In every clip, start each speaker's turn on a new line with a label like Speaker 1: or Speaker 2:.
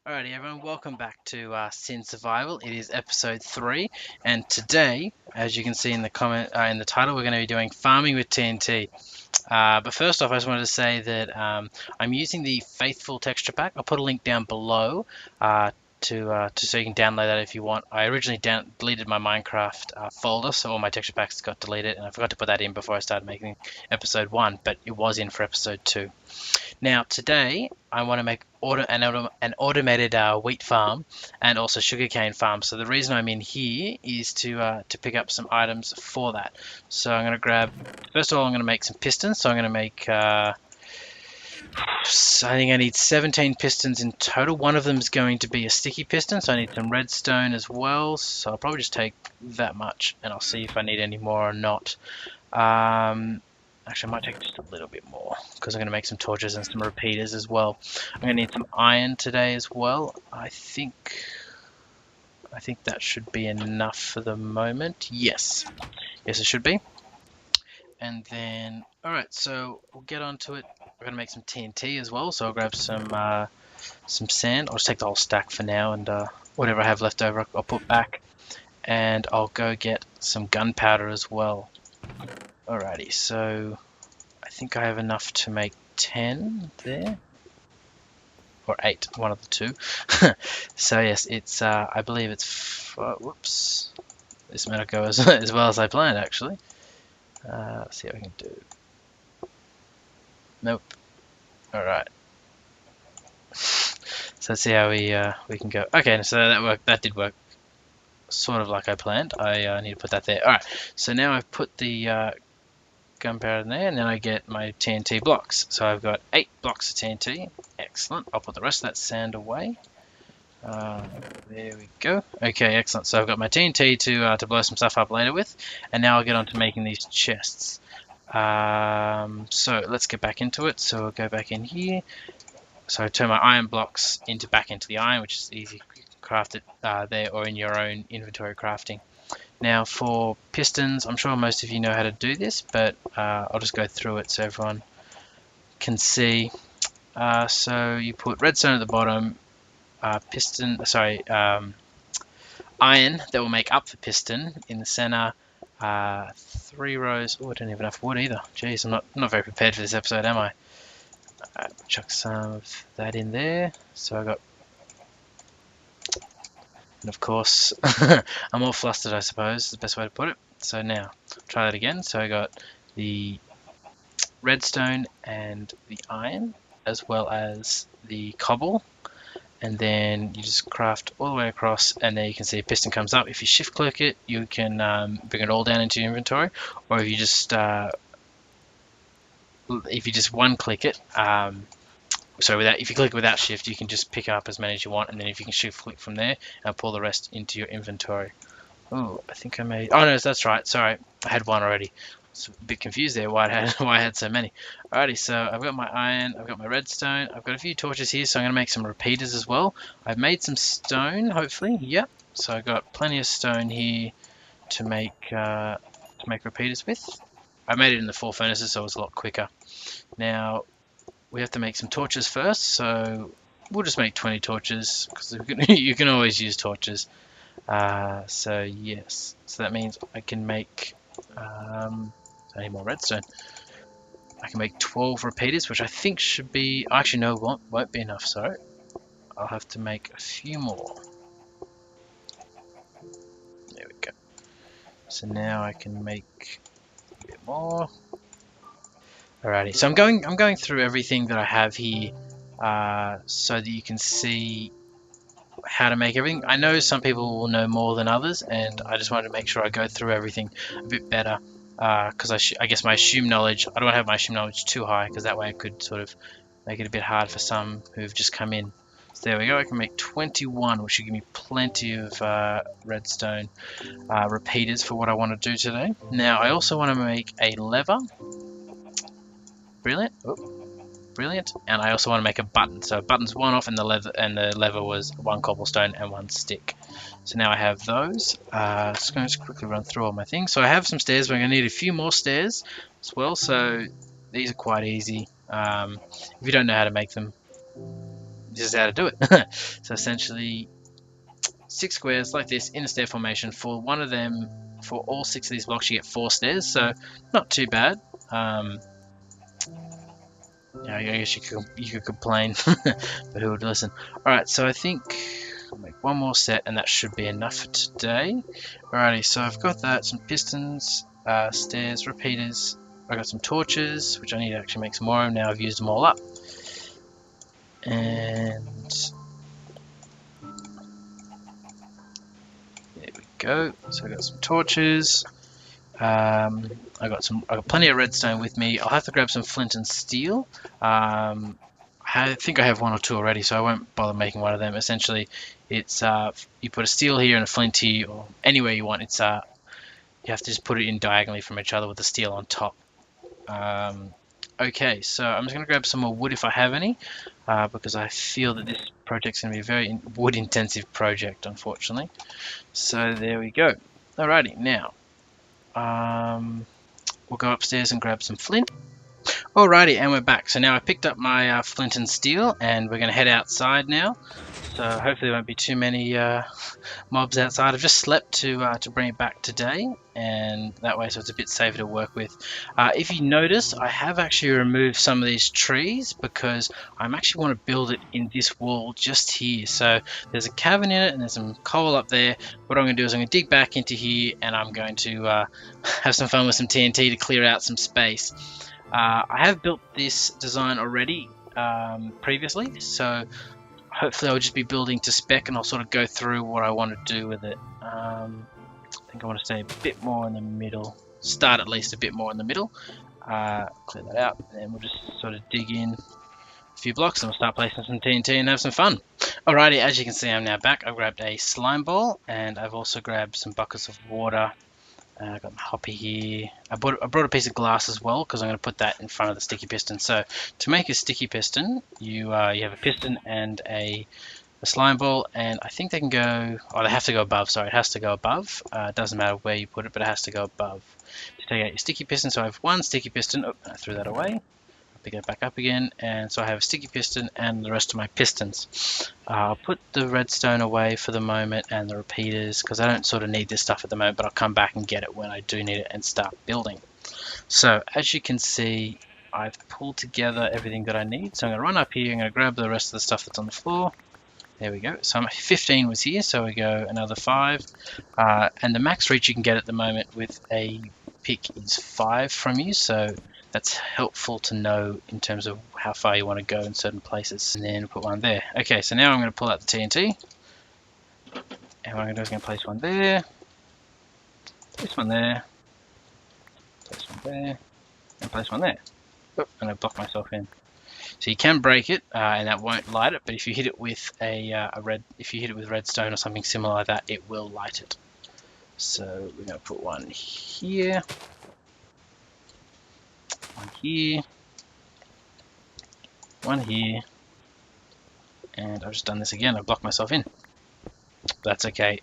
Speaker 1: Alrighty, everyone, welcome back to Sin Survival. It is episode 3, and today, as you can see in the in the title, we're going to be doing farming with TNT. But first off, I just wanted to say that I'm using the Faithful texture pack. I'll put a link down below to so you can download that if you want. I originally deleted my Minecraft folder, so all my texture packs got deleted, and I forgot to put that in before I started making episode 1, but it was in for episode 2. Now today I want to make an automated wheat farm and also sugarcane farm. So the reason I'm in here is to pick up some items for that. So I'm going to grab, first of all I'm going to make some pistons. So I'm going to make, I think I need 17 pistons in total. One of them is going to be a sticky piston, so I need some redstone as well. So I'll probably just take that much and I'll see if I need any more or not. Actually, I might take just a little bit more because I'm going to make some torches and some repeaters as well. I'm going to need some iron today as well. I think that should be enough for the moment. Yes, it should be. And then, all right, so we'll get onto it. We're going to make some TNT as well. So I'll grab some sand. I'll just take the whole stack for now, and whatever I have left over, I'll put back. And I'll go get some gunpowder as well. Alrighty, so I think I have enough to make 10 there, or 8, one of the two. So yes, it's I believe it's whoops, this may not go as well as I planned actually. Let's see what we can do. Nope. Alright, so let's see how we can go. Okay, so that worked. That did work sort of like I planned. I need to put that there. Alright, so now I've put the gunpowder in there, and then I get my TNT blocks. So I've got 8 blocks of TNT. Excellent. I'll put the rest of that sand away. There we go. Okay, excellent. So I've got my TNT to blow some stuff up later with, and now I'll get on to making these chests. So let's get back into it. So I'll go back in here. So I turn my iron blocks back into the iron, which is easy. You can craft it there or in your own inventory crafting. Now for pistons, I'm sure most of you know how to do this, but I'll just go through it so everyone can see. So you put redstone at the bottom, iron that will make up the piston in the center, 3 rows. Oh, I don't have enough wood either. Jeez, I'm not very prepared for this episode, am I? Chuck some of that in there. So I got. And of course, I'm all flustered, I suppose, is the best way to put it. So now, try that again. So I got the redstone and the iron, as well as the cobble. And then you just craft all the way across, and there you can see a piston comes up. If you shift click it, you can bring it all down into your inventory. Or if you just one click it, so if you click without shift, you can just pick up as many as you want, and then if you can shift click from there and pull the rest into your inventory. Oh, I think I made. Oh no, that's right. Sorry, I had one already. It's a bit confused there why I had so many. Alrighty, so I've got my iron, I've got my redstone, I've got a few torches here, so I'm gonna make some repeaters as well. I've made some stone, hopefully. Yep. So I've got plenty of stone here to make repeaters with. I made it in the 4 furnaces, so it's a lot quicker. Now we have to make some torches first, so we'll just make 20 torches because you can always use torches. So yes, so that means I can make I need more redstone. I can make 12 repeaters, which I think should be, actually no, won't be enough. Sorry, I'll have to make a few more. There we go. So now I can make a bit more. Alrighty, so I'm going through everything that I have here, so that you can see how to make everything. I know some people will know more than others, and I just wanted to make sure I go through everything a bit better, because I guess my assumed knowledge, I don't want to have my assumed knowledge too high, because that way I could sort of make it a bit hard for some who've just come in. So there we go, I can make 21, which should give me plenty of redstone repeaters for what I want to do today. Now I also want to make a lever. Brilliant. Oh, brilliant. And I also want to make a button. So button's 1 off, and the lever was 1 cobblestone and 1 stick. So now I have those. Just going to quickly run through all my things. So I have some stairs, but I'm going to need a few more stairs as well. So these are quite easy. If you don't know how to make them, this is how to do it. So essentially 6 squares like this in a stair formation. For one of them, for all 6 of these blocks, you get 4 stairs, so not too bad. Yeah, I guess you could complain, but who would listen? Alright, so I think I'll make one more set and that should be enough for today. Alrighty, so I've got that, some pistons, stairs, repeaters. I got some torches, which I need to actually make some more of now. I've used them all up. And there we go. So I got some torches. I got plenty of redstone with me. I'll have to grab some flint and steel. I think I have 1 or 2 already, so I won't bother making one of them. Essentially, it's you put a steel here and a flint here, or anywhere you want. It's you have to just put it in diagonally from each other with the steel on top. Okay, so I'm just going to grab some more wood if I have any, because I feel that this project's going to be a very wood-intensive project, unfortunately. So there we go. Alrighty, now we'll go upstairs and grab some flint. Alrighty, and we're back. So now I picked up my flint and steel, and we're going to head outside now. So hopefully there won't be too many mobs outside. I've just slept to bring it back today, and that way so it's a bit safer to work with. If you notice, I have actually removed some of these trees because I actually want to build it in this wall just here. So there's a cavern in it and there's some coal up there. What I'm going to do is I'm going to dig back into here and I'm going to have some fun with some TNT to clear out some space. I have built this design already previously, so hopefully I'll just be building to spec and I'll sort of go through what I want to do with it. I think I want to stay a bit more in the middle, start at least a bit more in the middle, clear that out, and then we'll just sort of dig in a few blocks and we'll start placing some TNT and have some fun. Alrighty, as you can see I'm now back. I've grabbed a slime ball and I've also grabbed some buckets of water. I've got my hoppy here. I brought a piece of glass as well because I'm going to put that in front of the sticky piston. So to make a sticky piston, you have a piston and a slime ball, and I think they can go. Oh, they have to go above. Sorry, it has to go above. It doesn't matter where you put it, but it has to go above. To take out your sticky piston, so I have 1 sticky piston. Oh, I threw that away. Pick it back up again, and so I have a sticky piston and the rest of my pistons. I'll put the redstone away for the moment and the repeaters because I don't sort of need this stuff at the moment, but I'll come back and get it when I do need it and start building. So as you can see, I've pulled together everything that I need. So I'm going to run up here, I'm going to grab the rest of the stuff that's on the floor. There we go. So 15 was here, so we go another 5. And the max reach you can get at the moment with a pick is 5 from you, so that's helpful to know in terms of how far you want to go in certain places. And then put one there. Okay, so now I'm going to pull out the TNT. And what I'm going to do is I'm going to place one there. Place one there. Place one there. And place one there. Oh, and I block myself in. So you can break it, and that won't light it. But if you hit it with if you hit it with redstone or something similar like that, it will light it. So we're going to put one here. One here, one here, and I've just done this again. I've blocked myself in. That's okay.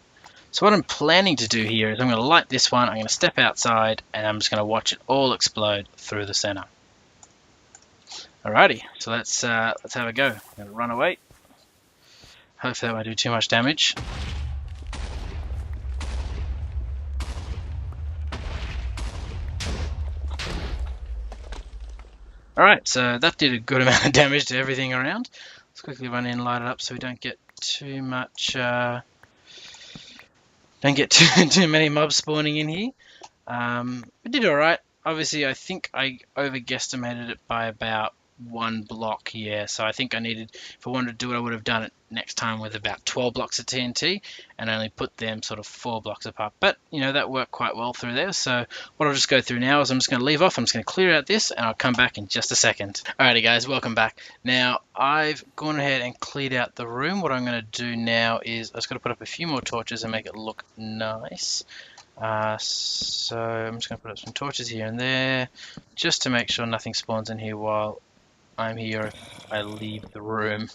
Speaker 1: So what I'm planning to do here is I'm going to light this one, I'm going to step outside, and I'm just going to watch it all explode through the center. Alrighty, so let's have a go. I'm going to run away. Hopefully that won't do too much damage. Alright, so that did a good amount of damage to everything around. Let's quickly run in and light it up so we don't get too much, don't get too many mobs spawning in here. We did alright. Obviously, I think I over-guesstimated it by about 1 block, yeah. So I think if I wanted to do it, I would have done it next time with about 12 blocks of TNT and only put them sort of 4 blocks apart. But, you know, that worked quite well through there. So what I'll just go through now is I'm just going to leave off. I'm just going to clear out this and I'll come back in just a second. Alrighty guys, welcome back. Now, I've gone ahead and cleared out the room. What I'm going to do now is I'm just going to put up a few more torches and make it look nice. So I'm just going to put up some torches here and there just to make sure nothing spawns in here while I'm here if I leave the room.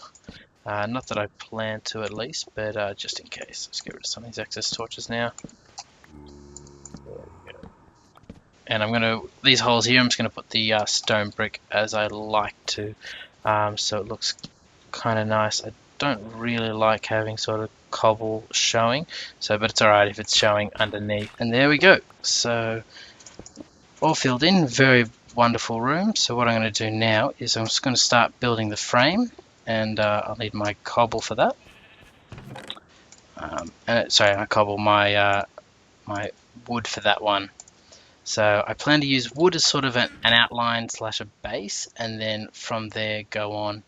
Speaker 1: Not that I plan to at least, but just in case. Let's get rid of some of these excess torches now. There we go. And these holes here, I'm just going to put the stone brick as I like to, so it looks kind of nice. I don't really like having sort of cobble showing, so but it's alright if it's showing underneath. And there we go. So all filled in, very wonderful room. So what I'm going to do now is I'm just going to start building the frame, and I'll need my cobble for that. Sorry, my cobble, my wood for that one. So I plan to use wood as sort of an outline slash a base, and then from there go on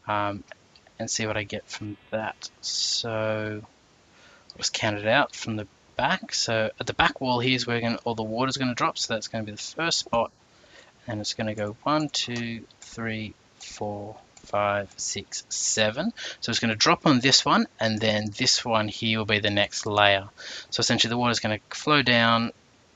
Speaker 1: and see what I get from that. So I'll just count it out from the back. So at the back wall here is where all the water is going to drop. So that's going to be the first spot, and it's going to go 1, 2, 3, 4, 5, 6, 7. So it's going to drop on this one, and then this one here will be the next layer. So essentially the water is going to flow down,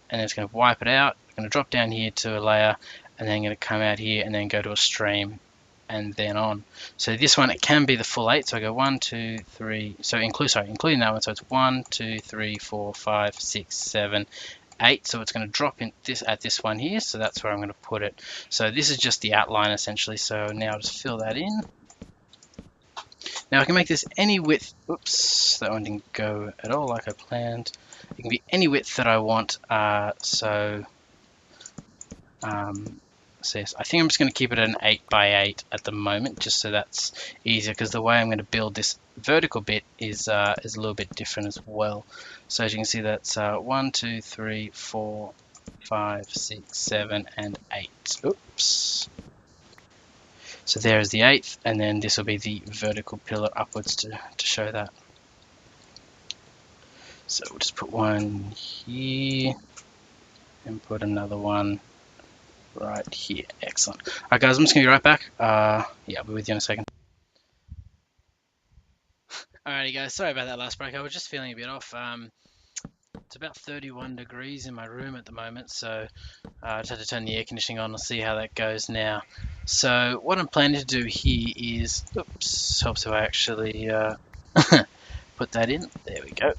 Speaker 1: and it's going to wipe it out. It's going to drop down here to a layer, and then going to come out here and then go to a stream, and then on. So this one, it can be the full 8. So I go 1, 2, 3. So including that one. So it's 1, 2, 3, 4, 5, 6, 7, 8. So it's going to drop in this at this one here. So that's where I'm going to put it. So this is just the outline essentially. So now I'll just fill that in. Now I can make this any width. Oops, that one didn't go at all like I planned. It can be any width that I want. So yes, I think I'm just going to keep it at an 8x8 at the moment, just so that's easier, because the way I'm going to build this vertical bit is a little bit different as well. So as you can see, that's 1, 2, 3, 4, 5, 6, 7, and 8. Oops. So there is the 8th, and then this will be the vertical pillar upwards to show that. So we'll just put one here and put another one right here. Excellent. Alright guys, I'm just going to be right back. Yeah, I'll be with you in a second. Alrighty guys, sorry about that last break. I was just feeling a bit off. It's about 31 degrees in my room at the moment, so I just had to turn the air conditioning on and see how that goes now. So what I'm planning to do here is, oops, helps if I actually put that in. There we go.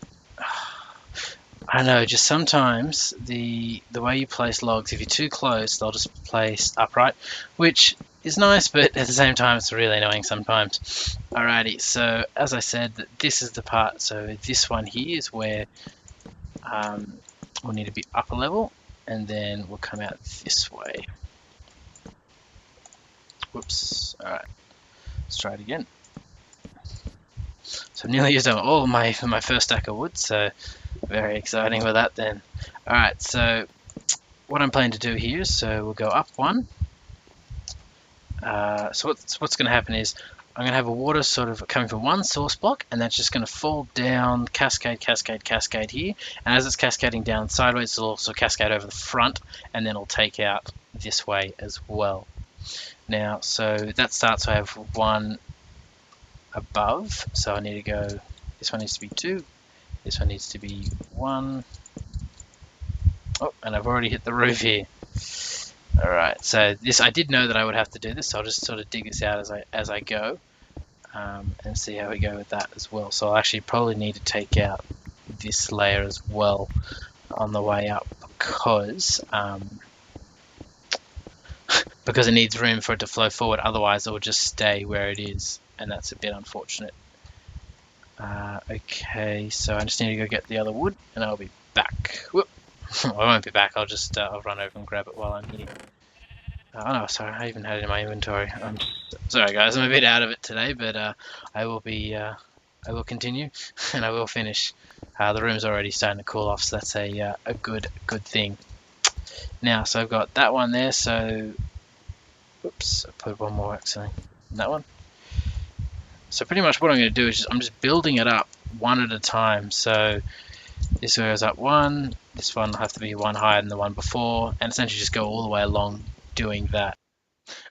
Speaker 1: I know, just sometimes the way you place logs, if you're too close, they'll just place upright, which is nice, but at the same time it's really annoying sometimes. Alrighty, so as I said, this is the part, so this one here is where we'll need to be upper level, and then we'll come out this way. Whoops, alright, let's try it again. So I've nearly used up all my first stack of wood, so very exciting with that then. Alright, so what I'm planning to do here, so we'll go up one. So what's going to happen is I'm going to have a water sort of coming from one source block, and that's just going to fall down, cascade, cascade, cascade here. And as it's cascading down sideways, it'll also cascade over the front, and then it'll take out this way as well. Now, so that starts, I have one above, so I need to go, this one needs to be 2, this one needs to be 1. Oh, and I've already hit the roof here. Alright, so this, I did know that I would have to do this, so I'll just sort of dig this out as I go, and see how we go with that as well. So I'll actually probably need to take out this layer as well on the way up, because it needs room for it to flow forward, otherwise it will just stay where it is, and that's a bit unfortunate. Okay, so I just need to go get the other wood, and I'll be back. Whoop. I won't be back, I'll just I'll run over and grab it while I'm here. Oh no, sorry, I even had it in my inventory. I'm sorry guys, I'm a bit out of it today, but I will continue and I will finish. The room's already starting to cool off, so that's a good thing. Now, so I've got that one there, so oops, I put one more actually in that one. So pretty much what I'm going to do is I'm just building it up one at a time. So this goes up one, this one will have to be one higher than the one before, and essentially just go all the way along doing that.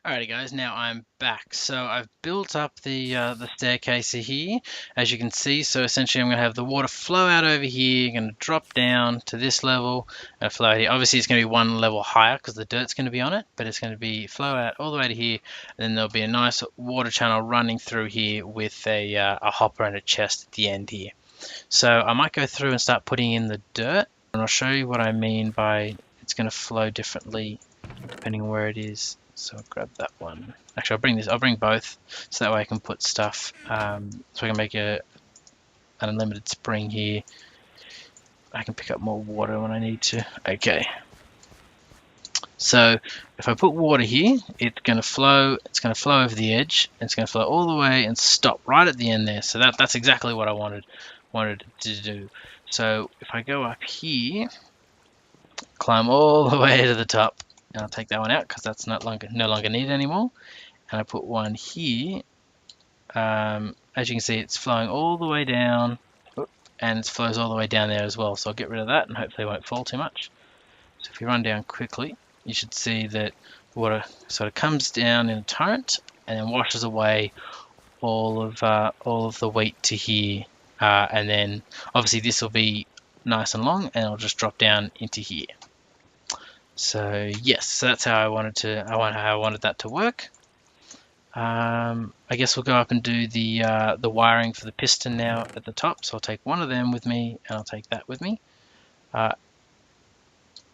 Speaker 1: Alrighty guys, now I'm back. So I've built up the staircase here, as you can see. So essentially I'm going to have the water flow out over here, going to drop down to this level, and flow out here. Obviously it's going to be one level higher because the dirt's going to be on it, but it's going to be flow out all the way to here, and then there'll be a nice water channel running through here with a hopper and a chest at the end here. So I might go through and start putting in the dirt, and I'll show you what I mean by it's going to flow differently depending on where it is. So I'll grab that one. Actually, I'll bring both, so that way I can put stuff. So I can make an unlimited spring here. I can pick up more water when I need to. Okay. So if I put water here, it's going to flow. It's going to flow over the edge. It's going to flow all the way and stop right at the end there. So that's exactly what I wanted to do. So if I go up here, climb all the way to the top, and I'll take that one out because that's no longer needed anymore. And I put one here. As you can see, it's flowing all the way down, and it flows all the way down there as well. So I'll get rid of that, and hopefully it won't fall too much. So if you run down quickly, you should see that water sort of comes down in a torrent and then washes away all of the wheat to here, and then obviously this will be nice and long, and it'll just drop down into here. So yes, so that's how I wanted that to work. I guess we'll go up and do the wiring for the piston now at the top. So I'll take one of them with me, and I'll take that with me.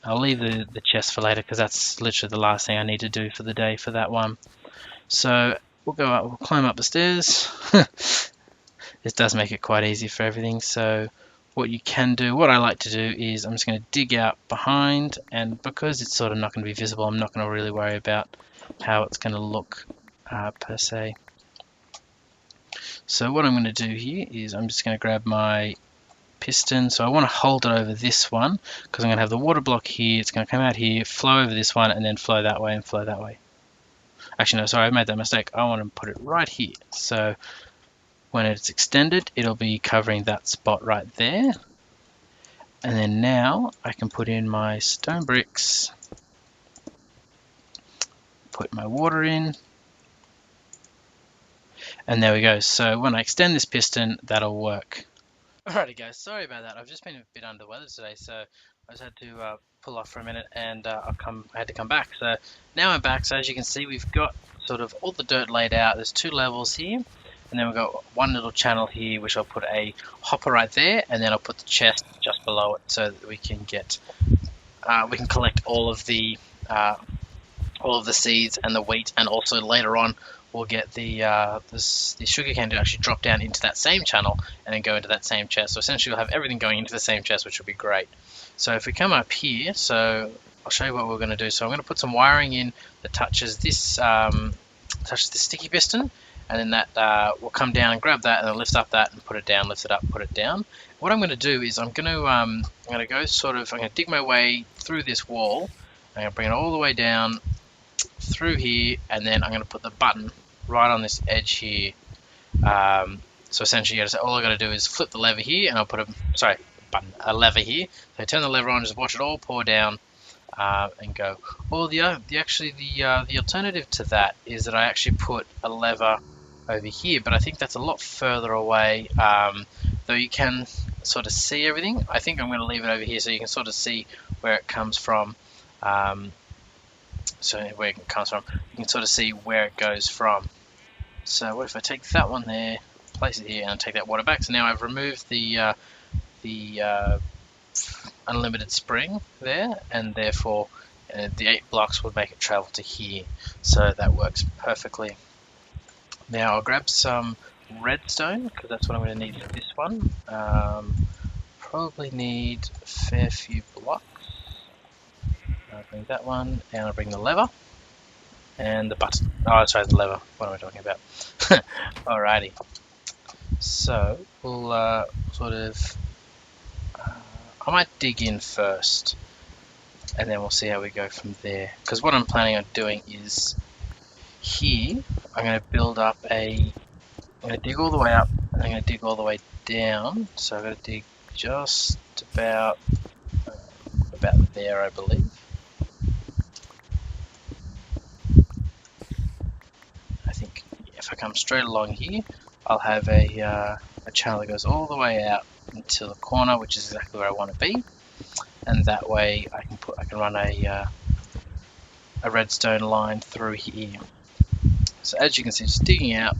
Speaker 1: I'll leave the chest for later because that's literally the last thing I need to do for the day for that one. So we'll go up, we'll climb up the stairs. This does make it quite easy for everything. So what I like to do is I'm just going to dig out behind, and because it's sort of not going to be visible, I'm not going to really worry about how it's going to look per se. So what I'm going to do here is I'm just going to grab my piston. So I want to hold it over this one because I'm going to have the water block here. It's going to come out here, flow over this one, and then flow that way and flow that way. Actually, no, sorry, I made that mistake. I want to put it right here. So when it's extended, it'll be covering that spot right there. And then now I can put in my stone bricks, put my water in, and there we go. So when I extend this piston, that'll work. Alrighty guys, sorry about that. I've just been a bit under the weather today, so I just had to pull off for a minute, and I had to come back. So now I'm back. So as you can see, we've got sort of all the dirt laid out. There's 2 levels here, and then we've got one little channel here, which I'll put a hopper right there, and then I'll put the chest just below it, so that we can get we can collect all of the seeds and the wheat, and also later on we'll get the sugarcane to actually drop down into that same channel and then go into that same chest. So essentially we'll have everything going into the same chest, which will be great. So if we come up here, so I'll show you what we're going to do. So I'm going to put some wiring in that touches this touches the sticky piston, and then that will come down and grab that, and then lift up that and put it down, lift it up, put it down. What I'm going to do is I'm going to dig my way through this wall. I'm going to bring it all the way down through here, and then I'm going to put the button right on this edge here. So essentially, all I got to do is flip the lever here, and I'll put a lever here. So I turn the lever on, just watch it all pour down, and go. Well, the alternative to that is that I actually put a lever over here, but I think that's a lot further away. Though you can sort of see everything, I think I'm going to leave it over here so you can sort of see where it comes from. So where it comes from, you can sort of see where it goes from. So what if I take that one there, place it here, and I'll take that water back. So now I've removed the unlimited spring there, and therefore the 8 blocks would make it travel to here. So that works perfectly. Now I'll grab some redstone because that's what I'm going to need for this one. Probably need a fair few blocks. I'll bring that one, and I'll bring the lever and the button. Oh, sorry, the lever. What am I talking about? Alrighty. So we'll I might dig in first, and then we'll see how we go from there. Because what I'm planning on doing is here, I'm going to build up I'm going to dig all the way up, and I'm going to dig all the way down. So I've got to dig just about there, I believe. If I come straight along here, I'll have a channel that goes all the way out into the corner, which is exactly where I want to be, and that way I can run a redstone line through here. So as you can see, just digging out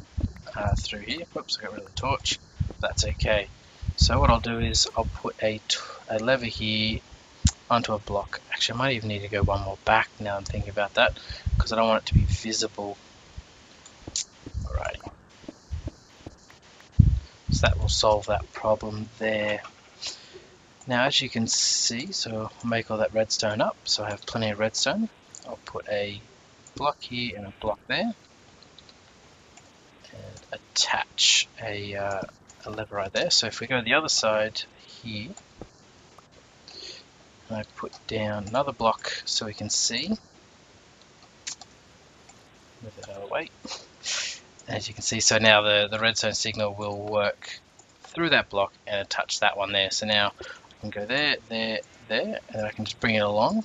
Speaker 1: through here. Whoops, I got rid of the torch. That's okay. So what I'll do is I'll put a lever here, onto a block. Actually, I might even need to go one more back now I'm thinking about that, because I don't want it to be visible. Alright, so that will solve that problem there. Now, as you can see, so I'll make all that redstone up, so I have plenty of redstone. I'll put a block here and a block there, and attach a lever right there. So if we go to the other side here, and I put down another block so we can see, move that out of the way. As you can see, so now the redstone signal will work through that block and attach that one there. So now I can go there, there, there, and I can just bring it along.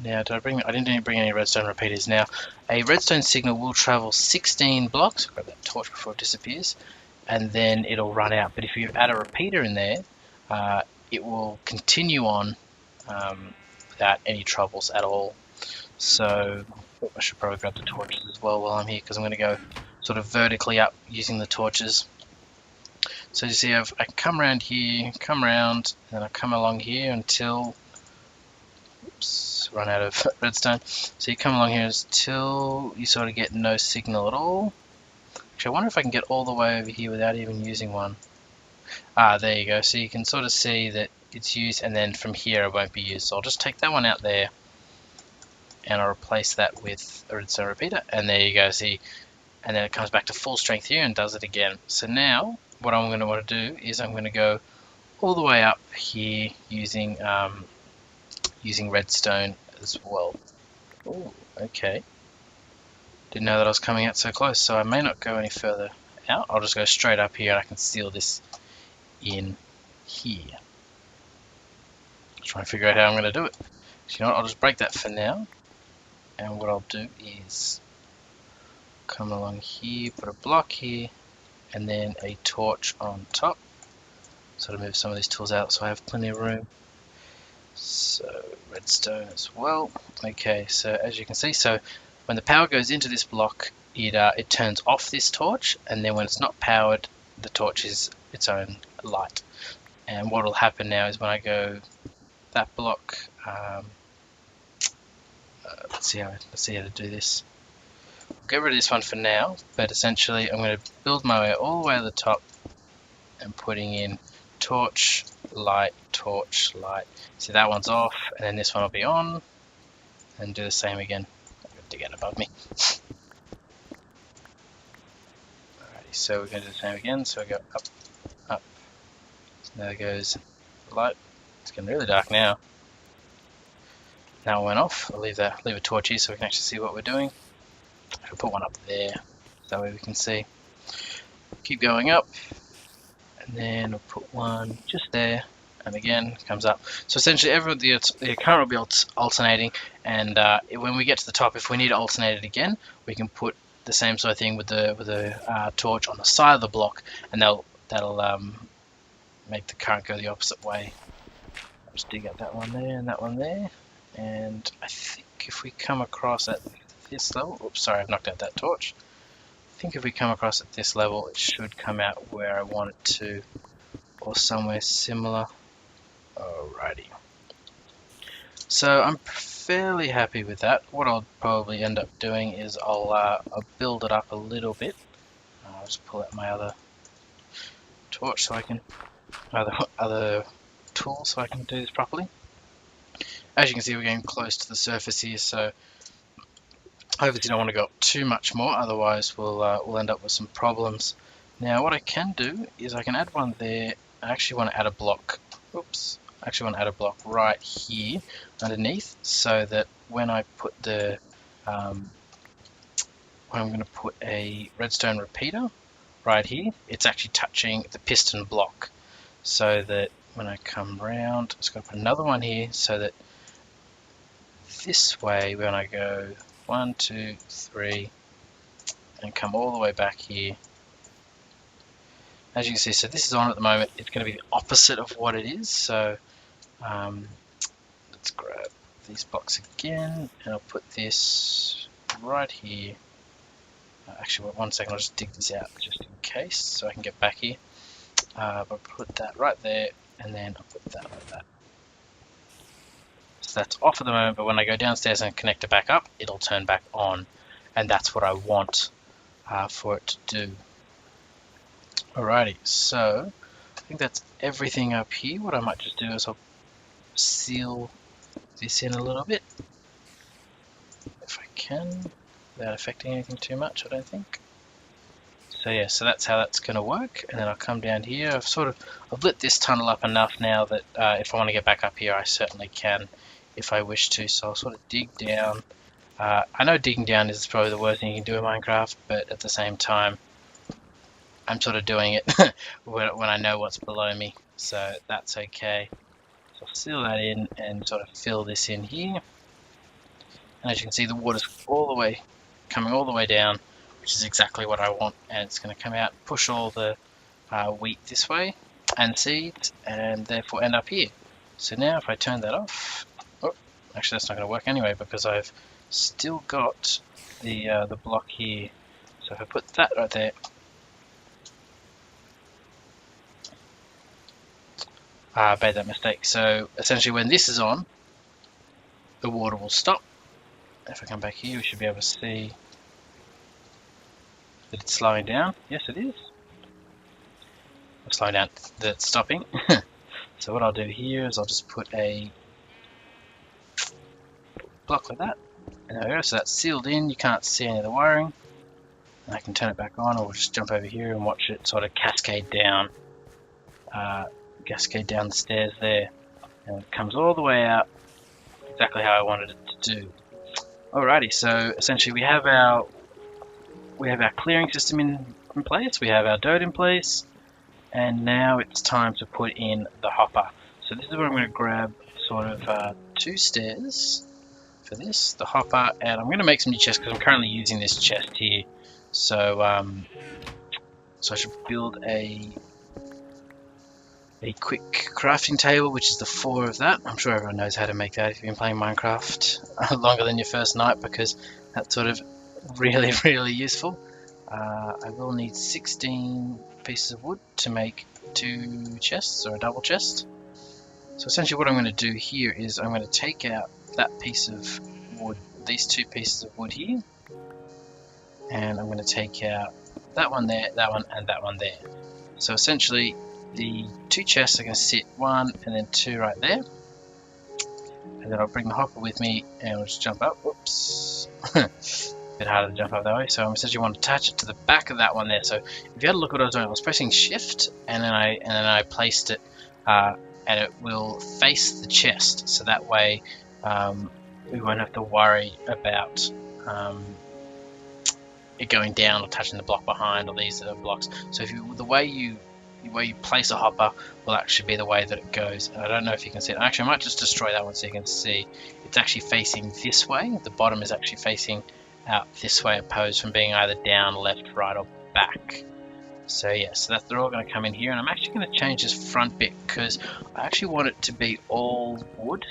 Speaker 1: Now, I didn't bring any redstone repeaters. Now, a redstone signal will travel 16 blocks. Grab that torch before it disappears, and then it'll run out. But if you add a repeater in there, it will continue on without any troubles at all. So I should probably grab the torches as well while I'm here, because I'm going to go sort of vertically up using the torches. So you see, I come around here, come around, and I come along here until, oops, run out of redstone. So you come along here until you sort of get no signal at all. Actually, I wonder if I can get all the way over here without even using one. Ah, there you go. So you can sort of see that it's used, and then from here it won't be used. So I'll just take that one out there, and I'll replace that with a redstone repeater, and there you go. See, and then it comes back to full strength here and does it again. So now what I'm going to want to do is I'm going to go all the way up here using using redstone as well. Oh, okay. Didn't know that I was coming out so close, so I may not go any further out. I'll just go straight up here and I can seal this in here. Try and figure out how I'm going to do it. So you know what, I'll just break that for now. And what I'll do is come along here, put a block here, and then a torch on top. Sort of move some of these tools out so I have plenty of room. So redstone as well. Okay, so as you can see, so when the power goes into this block, it turns off this torch, and then when it's not powered, the torch is its own light. And what will happen now is when I go that block, let's see how to do this. I'll get rid of this one for now, but essentially I'm going to build my way all the way to the top and putting in torch, light, torch, light. See, that one's off, and then this one will be on, and do the same again. I'm going to dig out above me. Alrighty, so we're going to do the same again. So we go up, up. So there goes the light. It's getting really dark now. Now it went off. I'll leave a torch here so we can actually see what we're doing. I'll put one up there, that way we can see. Keep going up, and then we'll put one just there, and again it comes up. So essentially, the current will be alternating, and when we get to the top, if we need to alternate it again, we can put the same sort of thing with the torch on the side of the block, and that'll make the current go the opposite way. I'll just dig up that one there and that one there, and I think if we come across at this level, oops, sorry, I've knocked out that torch. I think if we come across at this level, it should come out where I want it to, or somewhere similar. Alrighty. So I'm fairly happy with that. What I'll probably end up doing is I'll build it up a little bit. I'll just pull out my other torch so I can, other tool so I can do this properly. As you can see, we're getting close to the surface here, so obviously don't want to go up too much more, otherwise we'll end up with some problems. Now what I can do is I can add one there. I actually want to add a block. Oops. I actually want to add a block right here underneath, so that when I put when I'm going to put a redstone repeater right here, it's actually touching the piston block, so that when I come round, I'm just going to put another one here, so that this way when I go 1, 2, 3, and come all the way back here. As you can see, so this is on at the moment. It's going to be the opposite of what it is. So let's grab these blocks again, and I'll put this right here. Actually, one second, I'll just dig this out just in case, so I can get back here. I'll put that right there, and then I'll put that like that. So that's off at the moment, but when I go downstairs and connect it back up, it'll turn back on. And that's what I want for it to do. Alrighty, so I think that's everything up here. What I might just do is I'll seal this in a little bit, if I can, without affecting anything too much, I don't think. So yeah, so that's how that's going to work, and then I'll come down here. I've lit this tunnel up enough now that if I want to get back up here, I certainly can if I wish to. So I'll sort of dig down. I know digging down is probably the worst thing you can do in Minecraft, but at the same time, I'm sort of doing it when I know what's below me, so that's okay. So I'll seal that in and sort of fill this in here. And as you can see, the water's coming all the way down, which is exactly what I want, and it's going to come out, push all the wheat this way and seeds, and therefore end up here. So now if I turn that off, oh, actually that's not going to work anyway because I've still got the block here. So if I put that right there, I made that mistake. So essentially when this is on, the water will stop. If I come back here, we should be able to see that it's slowing down. Yes, it is. It's slowing down, that it's stopping. So what I'll do here is I'll just put a block like that. And there we go, so that's sealed in, you can't see any of the wiring. And I can turn it back on, or we'll just jump over here and watch it sort of cascade down the stairs there. And it comes all the way out, exactly how I wanted it to do. Alrighty, so essentially we have our clearing system in place, we have our dirt in place, and now it's time to put in the hopper. So this is where I'm going to grab sort of 2 stairs for this, the hopper, and I'm going to make some new chests because I'm currently using this chest here. So so I should build a quick crafting table, which is the 4 of that. I'm sure everyone knows how to make that if you've been playing Minecraft longer than your first night, because that's sort of really, really useful. I will need 16 pieces of wood to make 2 chests, or a double chest. So essentially what I'm going to do here is I'm going to take out that piece of wood, these 2 pieces of wood here, and I'm going to take out that one there, that one, and that one there. So essentially the 2 chests are going to sit 1 and then 2 right there, and then I'll bring the hopper with me and we'll just jump up. Whoops. Bit harder to jump up that way, so I'm essentially want to attach it to the back of that one there. So if you had a look at what I was doing, I was pressing shift and then I placed it and it will face the chest, so that way we won't have to worry about it going down or touching the block behind, or these are blocks. So if the way you place a hopper will actually be the way that it goes. And I don't know if you can see it. Actually, I might just destroy that one so you can see. It's actually facing this way. The bottom is actually facing out this way, opposed from being either down, left, right, or back. So yeah, so they're all going to come in here, and I'm actually going to change this front bit because I actually want it to be all wood,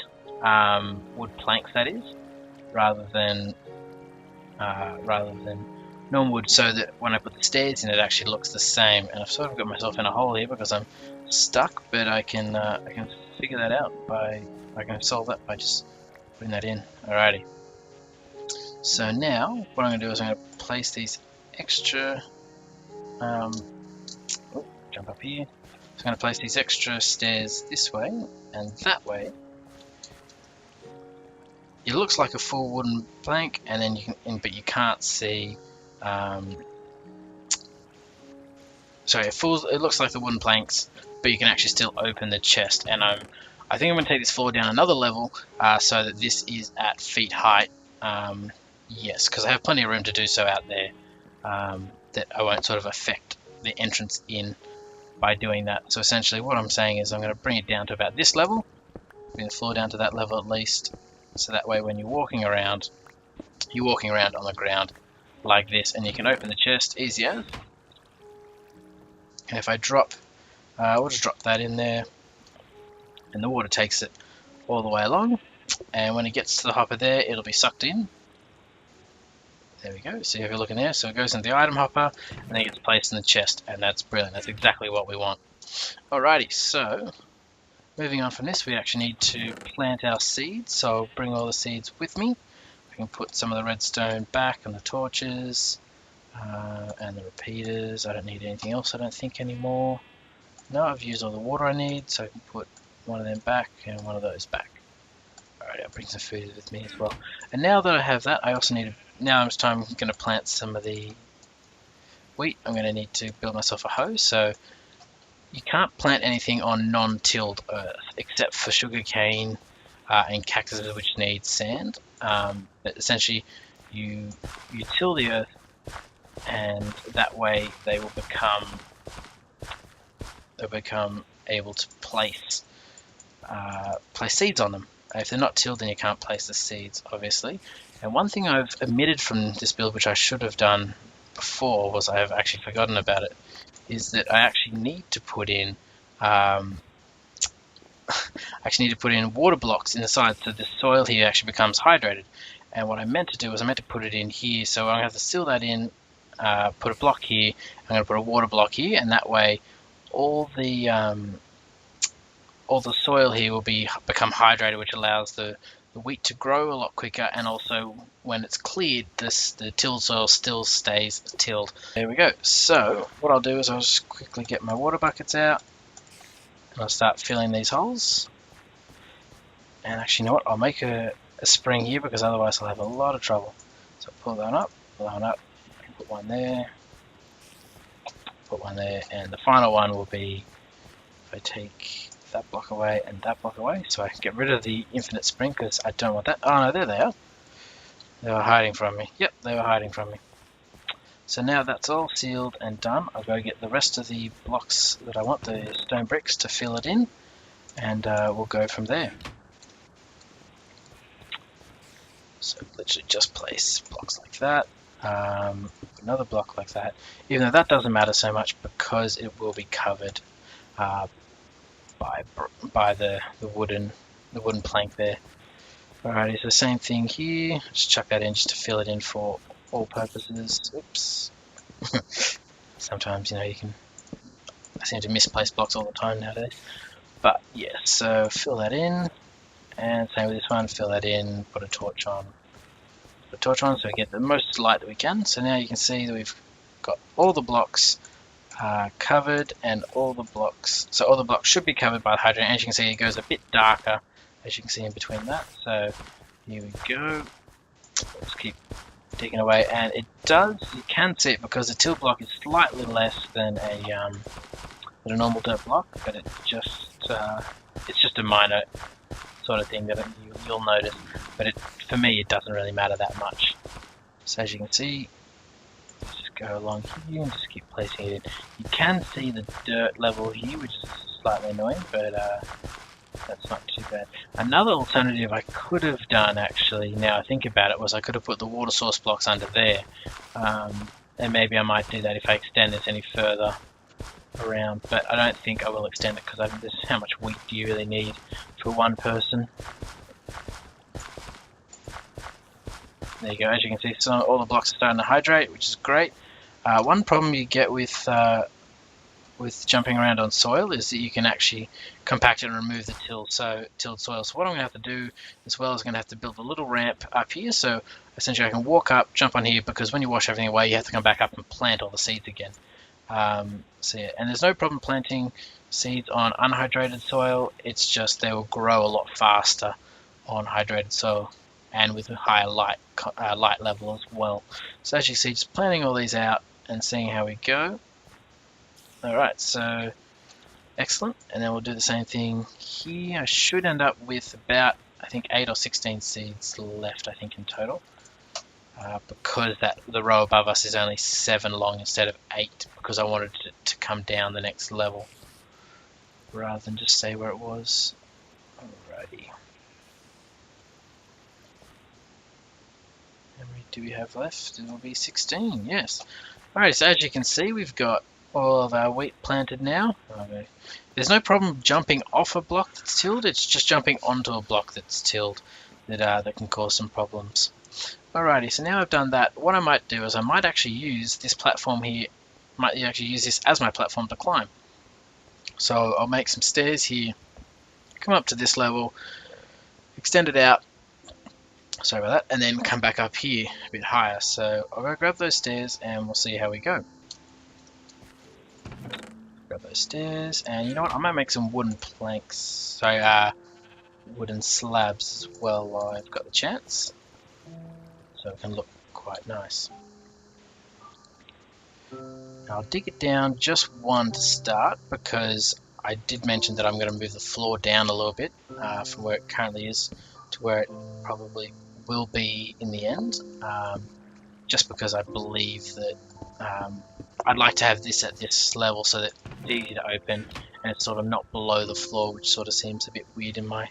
Speaker 1: wood planks that is, rather than normal wood, so that when I put the stairs in, it actually looks the same. And I've sort of got myself in a hole here because I'm stuck, but I can figure that out I can solve that by just putting that in. Alrighty. So now what I'm going to do is I'm going to place these extra jump up here. So I'm going to place these extra stairs this way and that way. It looks like a full wooden plank, and then but you can't see. Sorry, it looks like the wooden planks, but you can actually still open the chest. And I think I'm going to take this floor down another level so that this is at feet height. Yes, because I have plenty of room to do so out there. That I won't sort of affect the entrance in by doing that. So essentially what I'm saying is I'm going to bring it down to about this level, bring the floor down to that level at least, so that way when you're walking around on the ground like this, and you can open the chest easy as. And if I drop, we'll just drop that in there, and the water takes it all the way along, and when it gets to the hopper there, it'll be sucked in. There we go, see if you're looking there, so it goes into the item hopper, and then it gets placed in the chest, and that's brilliant, that's exactly what we want. Alrighty, so moving on from this, we actually need to plant our seeds, so I'll bring all the seeds with me. I can put some of the redstone back and the torches and the repeaters. I don't need anything else, I don't think, anymore. No, I've used all the water I need, so I can put one of them back and one of those back. Alright, I'll bring some food with me as well. And now that I have that, I also need to, now it's time I'm going to plant some of the wheat. I'm going to need to build myself a hoe, so you can't plant anything on non-tilled earth, except for sugarcane and cactuses, which need sand. But essentially, you till the earth, and that way they will become able to place seeds on them. If they're not tilled, then you can't place the seeds, obviously. And one thing I've omitted from this build, which I should have done before, was I have actually forgotten about it, is that I actually need to put in water blocks in the side, so the soil here actually becomes hydrated. And what I meant to do was I meant to put it in here, so I'm going to have to seal that in, put a block here, I'm going to put a water block here, and that way all the soil here will become hydrated, which allows the wheat to grow a lot quicker, and also when it's cleared, the tilled soil still stays tilled. There we go. So what I'll do is I'll just quickly get my water buckets out, and I'll start filling these holes. And actually, you know what? I'll make a spring here, because otherwise I'll have a lot of trouble. So pull that up, put one there, and the final one will be, if I take that block away and that block away, so I can get rid of the infinite spring, because I don't want that. Oh no, there they are. They were hiding from me. Yep, they were hiding from me. So now that's all sealed and done, I'll go get the rest of the blocks that I want, the stone bricks, to fill it in, and we'll go from there. So literally just place blocks like that, another block like that, even though that doesn't matter so much because it will be covered by the wooden plank there. Alrighty, so same thing here. Just chuck that in just to fill it in for all purposes. Oops. Sometimes, I seem to misplace blocks all the time nowadays. But yeah, so fill that in, and same with this one. Fill that in. Put a torch on. So we get the most light that we can. So now you can see that we've got all the blocks covered, and all the blocks should be covered by the hydrant. As you can see, it goes a bit darker, as you can see in between that. So here we go. Let's keep digging away, and you can see it because the till block is slightly less than a normal dirt block, but it's just a minor sort of thing that you'll notice. But for me, it doesn't really matter that much. So as you can see, just go along here and just keep placing it in. You can see the dirt level here, which is slightly annoying, but that's not too bad. Another alternative I could have done, actually, now I think about it, was I could have put the water source blocks under there. And maybe I might do that if I extend this any further around, but I don't think I will extend it, because this is how much wheat do you really need for one person. There you go. As you can see, so all the blocks are starting to hydrate, which is great. One problem you get with jumping around on soil is that you can actually compact it and remove the tilled soil. So what I'm going to have to do as well is I'm going to have to build a little ramp up here, so essentially I can walk up, jump on here, because when you wash everything away, you have to come back up and plant all the seeds again. So yeah, and there's no problem planting seeds on unhydrated soil. It's just they will grow a lot faster on hydrated soil, and with a higher light level as well. So as you see, just planting all these out and seeing how we go. Alright, so excellent, and then we'll do the same thing here. I should end up with about, I think, 8 or 16 seeds left, I think, in total, because the row above us is only 7 long instead of 8, because I wanted it to come down the next level rather than just stay where it was. Alrighty. How many do we have left? It will be 16, yes. Alright, so as you can see, we've got all of our wheat planted now. Okay. There's no problem jumping off a block that's tilled, it's just jumping onto a block that's tilled that can cause some problems. Alrighty, so now I've done that, what I might do is I might actually use this platform here, as my platform to climb. So I'll make some stairs here come up to this level, extend it out, sorry about that, and then come back up here a bit higher. So I'll go grab those stairs and we'll see how we go. Grab those stairs, and you know what, I might make some wooden planks, so wooden slabs as well while I've got the chance, so it can look quite nice. I'll dig it down just one to start, because I did mention that I'm going to move the floor down a little bit from where it currently is to where it probably will be in the end, just because I believe that I'd like to have this at this level so that it's easy to open and it's sort of not below the floor, which sort of seems a bit weird in my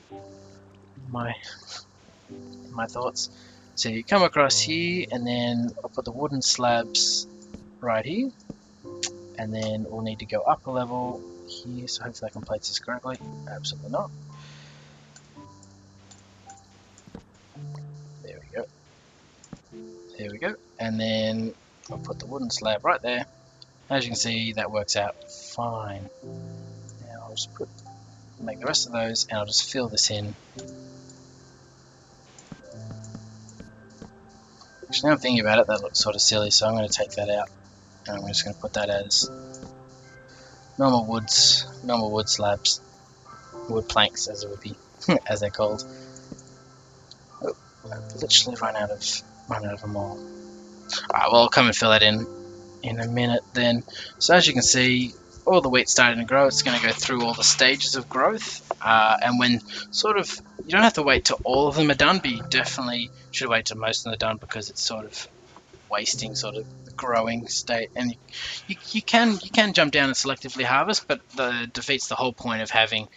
Speaker 1: thoughts. So you come across here, and then I'll put the wooden slabs right here, and then we'll need to go up a level here, so hopefully I can place this correctly. Absolutely not. There we go. There we go. And then I'll put the wooden slab right there. As you can see, that works out fine. Now I'll just make the rest of those, and I'll just fill this in. Actually, now I'm thinking about it, that looks sort of silly, so I'm going to take that out, and I'm just going to put that as normal wood slabs, wood planks as it would be, as they're called. Oh, I've literally run out of them all. Alright, well, I'll come and fill that in a minute then. So as you can see, all the wheat's starting to grow. It's going to go through all the stages of growth, and when sort of, you don't have to wait till all of them are done, but you definitely should wait till most of them are done, because it's sort of wasting sort of the growing state. And you can jump down and selectively harvest, but that defeats the whole point of having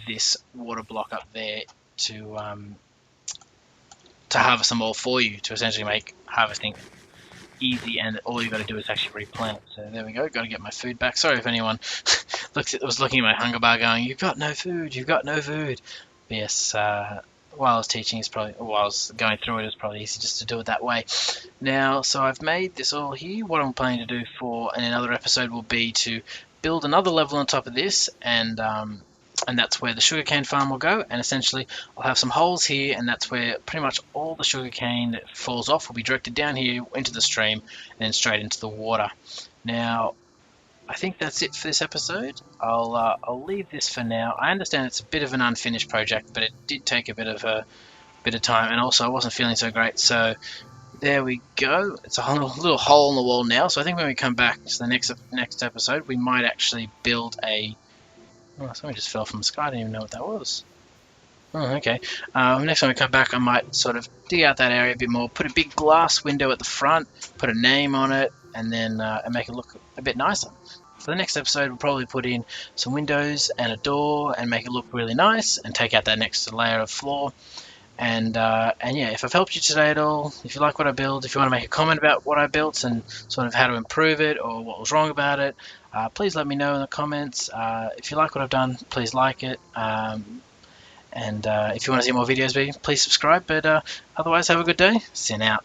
Speaker 1: this water block up there to harvest them all for you, to essentially make harvesting easy, and all you got to do is actually replant. So there we go. Got to get my food back. Sorry if anyone was looking at my hunger bar going, "You've got no food. You've got no food." But yes, while I was teaching, while I was going through it, it's probably easy just to do it that way. Now, so I've made this all here. What I'm planning to do for in another episode will be to build another level on top of this, and that's where the sugarcane farm will go. And essentially, I'll have some holes here, and that's where pretty much all the sugarcane that falls off will be directed down here into the stream, and then straight into the water. Now, I think that's it for this episode. I'll leave this for now. I understand it's a bit of an unfinished project, but it did take a bit of time, and also I wasn't feeling so great. So there we go. It's a little hole in the wall now. So I think when we come back to the next episode, we might actually build a. Oh, something just fell from the sky. I didn't even know what that was. Oh, okay. Next time we come back, I might sort of dig out that area a bit more, put a big glass window at the front, put a name on it, and then make it look a bit nicer. For the next episode, we'll probably put in some windows and a door and make it look really nice, and take out that next layer of floor. And yeah, if I've helped you today at all, if you like what I build, if you want to make a comment about what I built and sort of how to improve it or what was wrong about it, please let me know in the comments. If you like what I've done, please like it. And if you want to see more videos, please subscribe. But otherwise, have a good day. Sin out.